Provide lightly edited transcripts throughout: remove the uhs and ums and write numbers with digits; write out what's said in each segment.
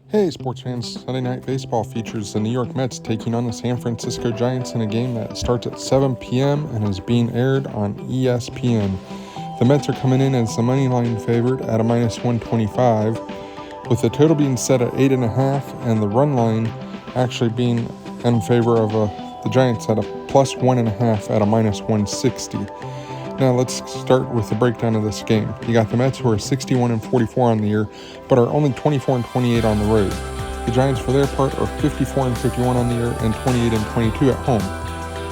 Hey, sports fans. Sunday Night Baseball features the New York Mets taking on the San Francisco Giants in a game that starts at 7 p.m. and is being aired on ESPN. The Mets are coming in as the Moneyline favorite at a minus 125, with the total being set at 8.5 and the run line actually being in favor of the Giants at a plus 1.5 at a minus 160. Now let's start with the breakdown of this game. You got the Mets, who are 61-44 on the year, but are only 24-28 on the road. The Giants, for their part, are 54-51 on the year and 28-22 at home.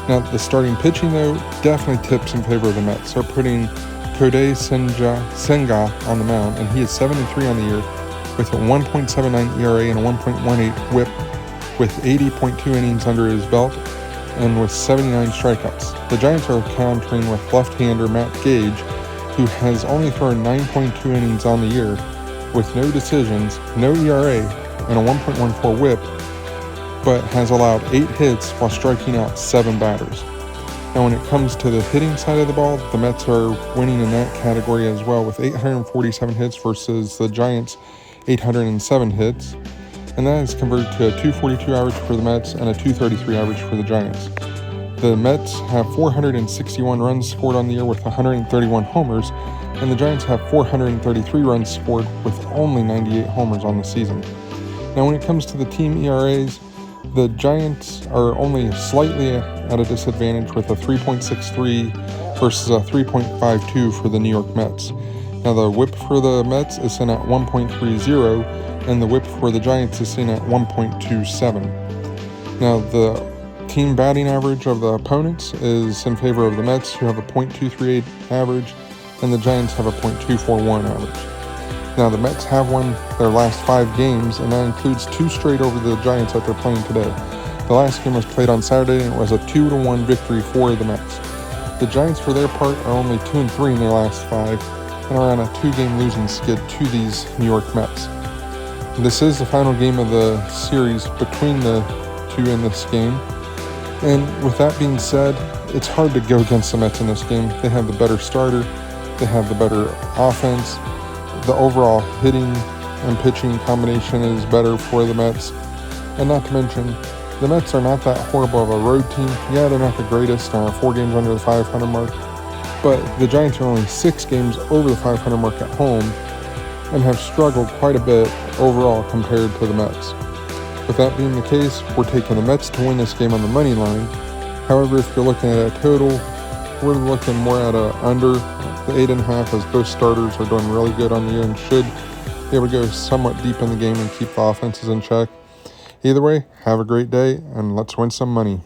Now the starting pitching, though, definitely tips in favor of the Mets. They're putting Kodai Senga on the mound, and he is 7-3 on the year with a 1.79 ERA and a 1.18 WHIP, with 80.2 innings under his belt and with 79 strikeouts. The Giants are countering with left-hander Matt Gage, who has only thrown 9.2 innings on the year with no decisions, no ERA, and a 1.14 WHIP, but has allowed 8 hits while striking out 7 batters. Now when it comes to the hitting side of the ball, the Mets are winning in that category as well, with 847 hits versus the Giants' 807 hits. And that is converted to a 242 average for the Mets and a 233 average for the Giants. The Mets have 461 runs scored on the year with 131 homers, and the Giants have 433 runs scored with only 98 homers on the season. Now when it comes to the team ERAs, the Giants are only slightly at a disadvantage with a 3.63 versus a 3.52 for the New York Mets. Now the WHIP for the Mets is sitting at 1.30, and the WHIP for the Giants is seen at 1.27. Now, the team batting average of the opponents is in favor of the Mets, who have a .238 average, and the Giants have a .241 average. Now, the Mets have won their last 5 games, and that includes 2 straight over the Giants that they're playing today. The last game was played on Saturday, and it was a 2-1 victory for the Mets. The Giants, for their part, are only 2-3 in their last 5, and are on a 2-game losing skid to these New York Mets. This is the final game of the series between the two in this game. And with that being said, it's hard to go against the Mets in this game. They have the better starter. They have the better offense. The overall hitting and pitching combination is better for the Mets. And not to mention, the Mets are not that horrible of a road team. Yeah, they're not the greatest. They're 4 games under the 500 mark. But the Giants are only 6 games over the 500 mark at home and have struggled quite a bit overall compared to the Mets. With that being the case, we're taking the Mets to win this game on the money line. However, if you're looking at a total, we're looking more at a under the 8.5, as both starters are doing really good on the year and should be able to go somewhat deep in the game and keep the offenses in check. Either way, have a great day and let's win some money.